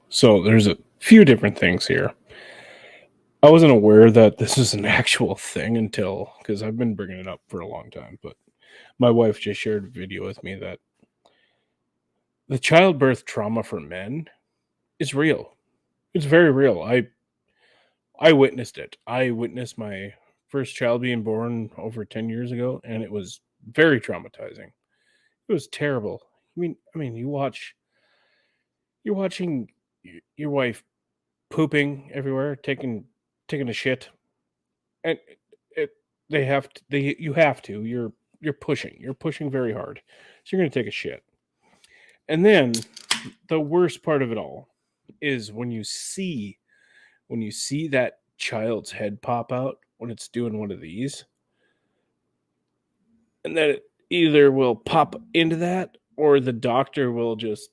So there's a few different things here. I wasn't aware that this is an actual thing until because I've been bringing it up for a long time, but my wife just shared a video with me that the childbirth trauma for men is real. It's very real. I witnessed it. I witnessed my first child being born over 10 years ago, and it was very traumatizing. It was terrible. I mean, you're watching your wife pooping everywhere, taking a shit, and it they have to, they you have to. You're pushing very hard, so you're gonna take a shit, and then the worst part of it all is when you see that child's head pop out when it's doing one of these, and then it either will pop into that or the doctor will just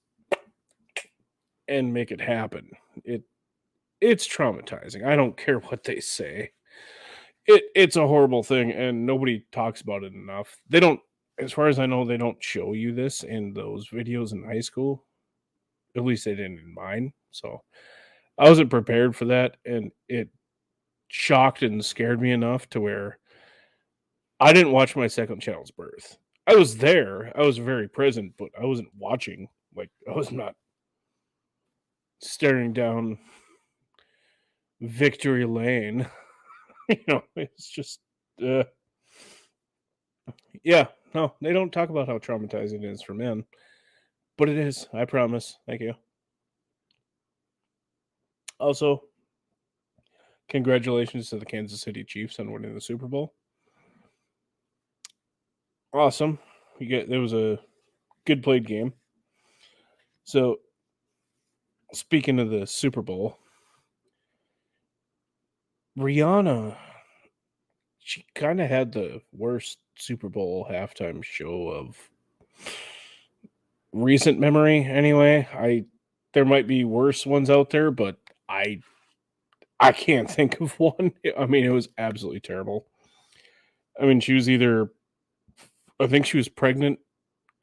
and make it happen. It's traumatizing. I don't care what they say. It's a horrible thing and nobody talks about it enough. They don't as far as I know, they don't show you this in those videos in high school. At least they didn't in mine. So I wasn't prepared for that and it shocked and scared me enough to where I didn't watch my second child's birth. I was there. I was very present, but I wasn't watching. Like I was not staring down victory lane. It's just uh, yeah, no, they don't talk about how traumatizing it is for men, but it is. I promise. Thank you. Also, congratulations to the Kansas City Chiefs on winning the Super Bowl. Awesome. There was a good played game. So, speaking of the Super Bowl, Rihanna, she kind of had the worst Super Bowl halftime show of recent memory. Anyway, there might be worse ones out there, but I can't think of one. I mean, it was absolutely terrible. I mean, I think she was pregnant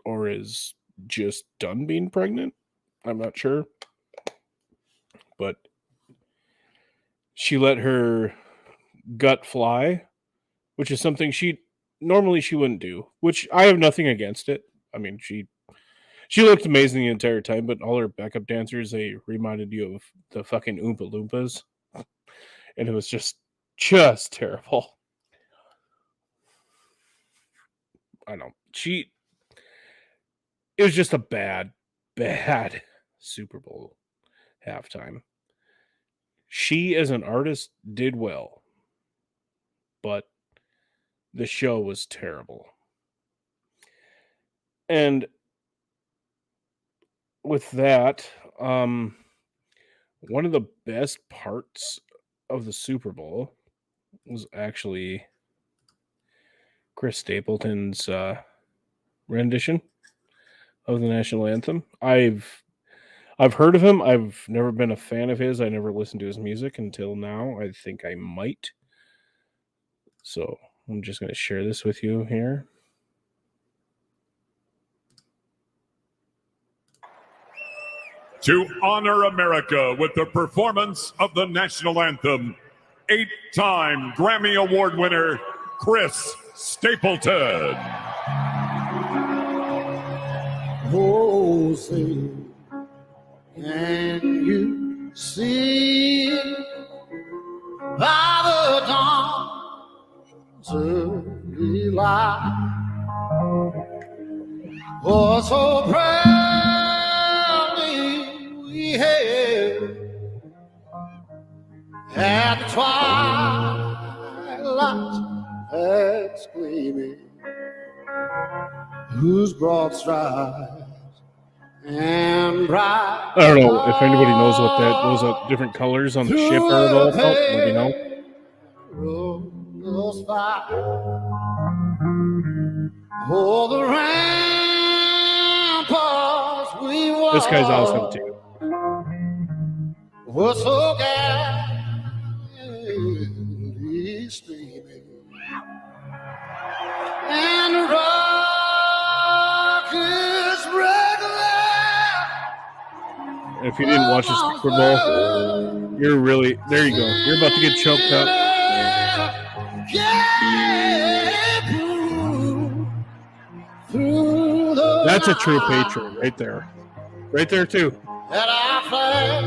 or is just done being pregnant. I'm not sure. But she let her gut fly, which is something she wouldn't do, which I have nothing against it. I mean, she looked amazing the entire time, but all her backup dancers, they reminded you of the fucking Oompa Loompas. And it was just terrible. I know. It was just a bad Super Bowl halftime. She as an artist did well, but the show was terrible. And with that, one of the best parts of the Super Bowl was actually Chris Stapleton's rendition of the national anthem. I've heard of him. I've never been a fan of his. I never listened to his music until now. I think I might. So I'm just going to share this with you here. To honor America with the performance of the national anthem, 8-time Grammy Award winner, Chris Stapleton. Oh, say, can you see by the dawn's early light? Oh, so proudly we hailed at the twilight's that's gleaming, whose broad stripes and bright. I don't know if anybody knows what those different colors on the ship are at all about. Let me know. Oh, the ramparts we walked. This guy's awesome too. Was so gallantly streaming, and the rockets regular And if you didn't watch the Super Bowl, you're really there. You go. You're about to get choked up. That's a true patriot right there. Right there too. That our flag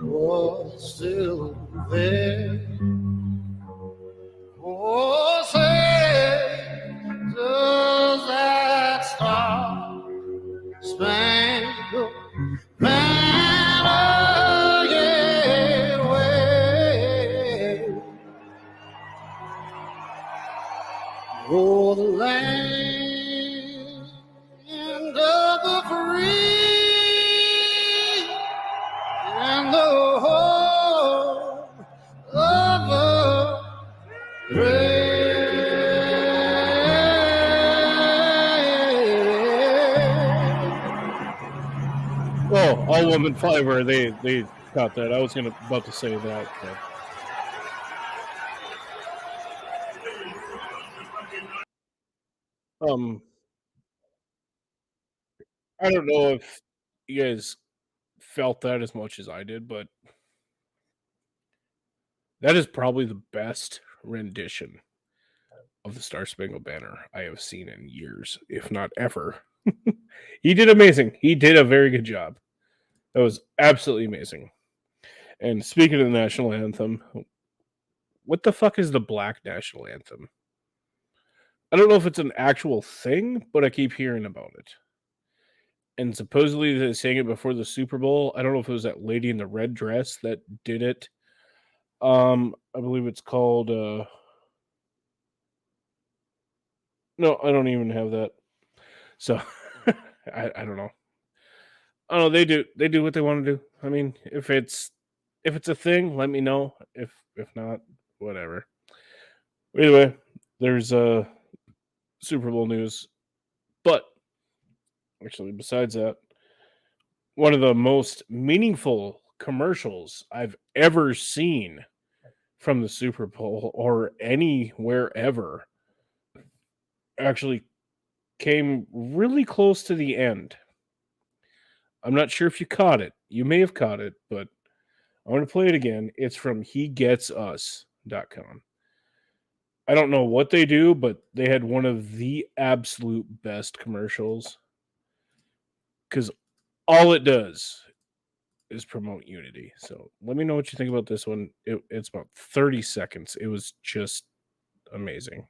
was still there. Oh, say, does that star spangled banner yet wave? Oh, the land of the free and the home of the brave. Oh, all woman fiber. They got that. I was about to say that. But. I don't know if you guys felt that as much as I did, but that is probably the best rendition of the Star Spangled Banner I have seen in years, if not ever. He did amazing. He did a very good job. That was absolutely amazing. And speaking of the national anthem, what the fuck is the Black national anthem? I don't know if it's an actual thing, but I keep hearing about it. And supposedly they sang it before the Super Bowl. I don't know if it was that lady in the red dress that did it. I believe it's called no, I don't even have that. So I don't know. I don't know, they do what they want to do. I mean, if it's a thing, let me know. If not, whatever. Anyway, there's Super Bowl news. But actually, besides that, one of the most meaningful commercials I've ever seen from the Super Bowl or anywhere ever actually came really close to the end. I'm not sure if you caught it. You may have caught it, but I want to play it again. It's from hegetsus.com. I don't know what they do, but they had one of the absolute best commercials. Because all it does is promote unity. So let me know what you think about this one. It's about 30 seconds. It was just amazing.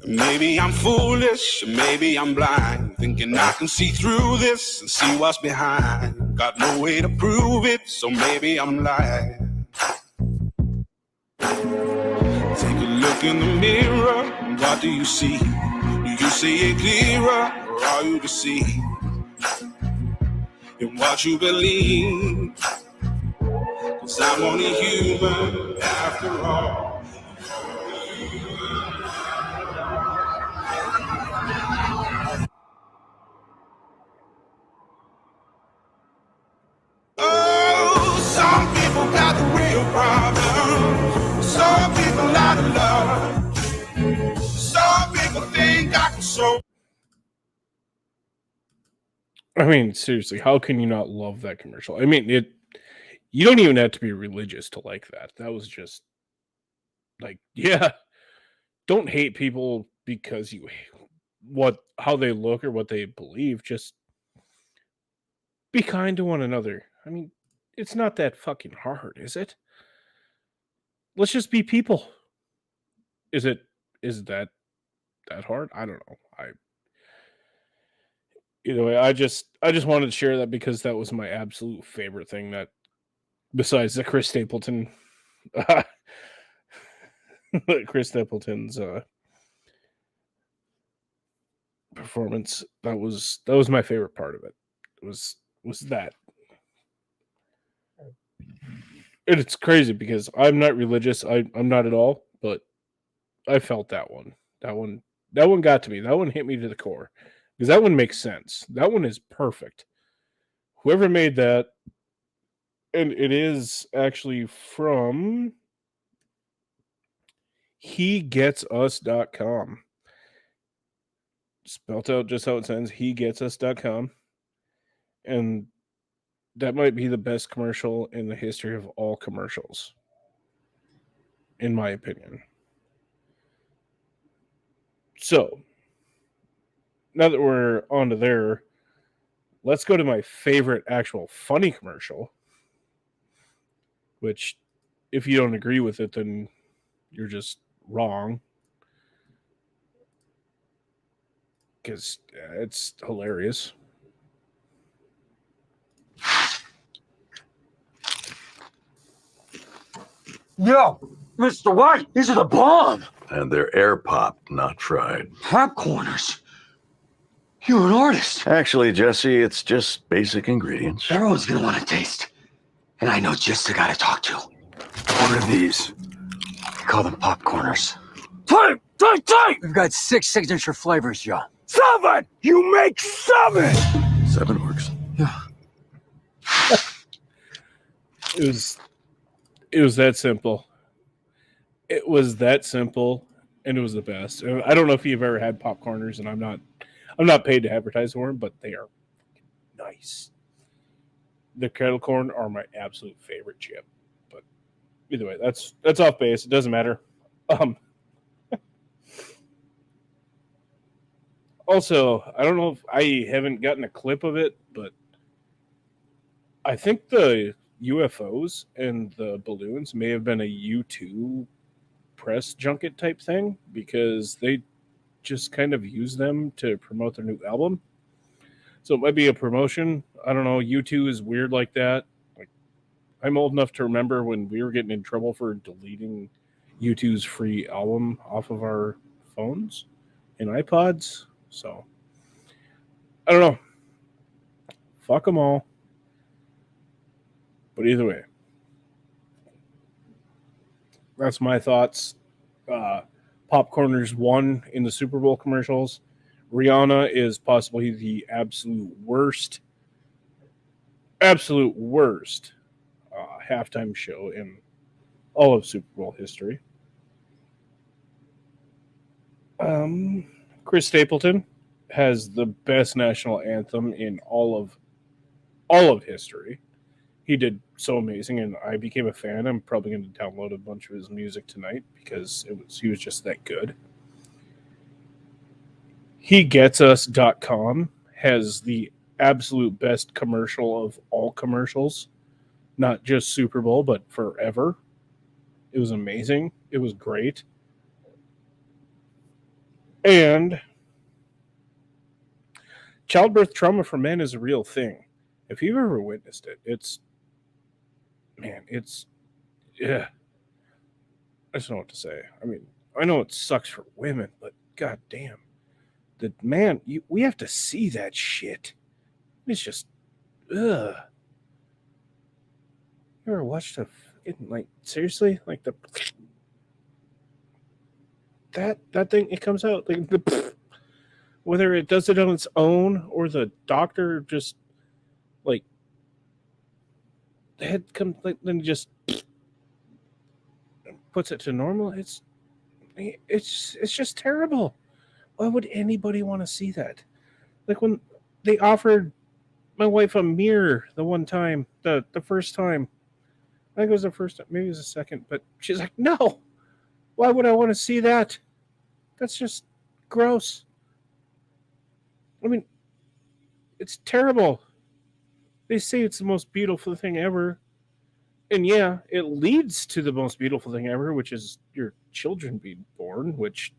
Maybe I'm foolish, maybe I'm blind, thinking I can see through this and see what's behind. Got no way to prove it, so maybe I'm lying. Take a look in the mirror, what do you see? Do you see it clearer, or are you deceived in what you believe? 'Cause I'm only human after all. Oh, some people got the real problem. Some people out of love. Some people think I can solve. I mean, seriously, how can you not love that commercial? I mean, you don't even have to be religious to like that. That was just like, yeah, don't hate people because you how they look or what they believe. Just be kind to one another. I mean, it's not that fucking hard, is it? Let's just be people. Is that hard? I don't know. Either way, I just wanted to share that because that was my absolute favorite thing, that besides the Chris Stapleton's performance, that was my favorite part of it. It was that. And it's crazy because I'm not religious. I'm not at all, but I felt that one. That one got to me. That one hit me to the core. Because that one makes sense. That one is perfect. whoever made that, and it is actually from hegetsus.com. Spelt out just how it sounds, hegetsus.com. And that might be the best commercial in the history of all commercials, in my opinion. So, now that we're on to there, let's go to my favorite actual funny commercial, which, if you don't agree with it, then you're just wrong. Because it's hilarious. Yo, Mr. White, these are the bomb. And they're air popped, not fried. Popcorners. You're an artist. Actually, Jesse, it's just basic ingredients. Everyone's gonna want to taste. And I know just the guy to talk to. What are these? We call them popcorners. Tight! We've got 6 signature flavors, Joe. 7! You make 7! 7 works. Yeah. It was that simple. It was that simple, and it was the best. I don't know if you've ever had popcorners, and I'm not paid to advertise for them, but they are nice. The kettle corn are my absolute favorite chip. But either way, that's off base. It doesn't matter. Also, I don't know if I haven't gotten a clip of it, but I think the UFOs and the balloons may have been a U2 press junket type thing, because they just kind of use them to promote their new album. So it might be a promotion. I don't know. U2 is weird like that. Like, I'm old enough to remember when we were getting in trouble for deleting U2's free album off of our phones and iPods. So, I don't know. Fuck them all. But either way, that's my thoughts. Popcorners won in the Super Bowl commercials. Rihanna is possibly the absolute worst halftime show in all of Super Bowl history. Chris Stapleton has the best national anthem in all of history. He did so amazing, and I became a fan. I'm probably going to download a bunch of his music tonight because he was just that good. HeGetsUs.com has the absolute best commercial of all commercials, not just Super Bowl, but forever. It was amazing. It was great. And childbirth trauma for men is a real thing. If you've ever witnessed it, yeah. I just don't know what to say. I mean, I know it sucks for women, but goddamn, we have to see that shit. It's just, ugh. You ever watched seriously, like that thing? It comes out like whether it does it on its own or the doctor just like the head comes like then just puts it to normal. It's just terrible. Why would anybody want to see that? Like when they offered my wife a mirror the one time, the first time. I think it was the first time, maybe it was the second, but she's like, no. Why would I want to see that? That's just gross. I mean, it's terrible. They say it's the most beautiful thing ever. And yeah, it leads to the most beautiful thing ever, which is your children being born, which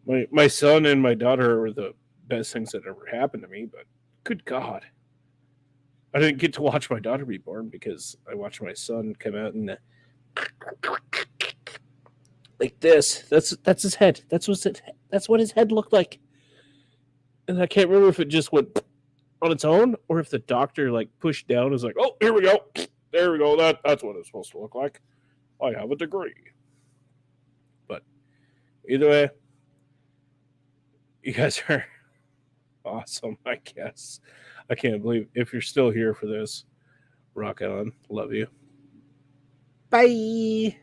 my son and my daughter are the best things that ever happened to me, but good God. I didn't get to watch my daughter be born because I watched my son come out and like this. That's his head. That's what his head looked like. And I can't remember if it just went on its own or if the doctor like pushed down and was like, oh, here we go. There we go. That's what it's supposed to look like. I have a degree. But either way, you guys are awesome, I guess. I can't believe if you're still here for this. Rock on. Love you. Bye.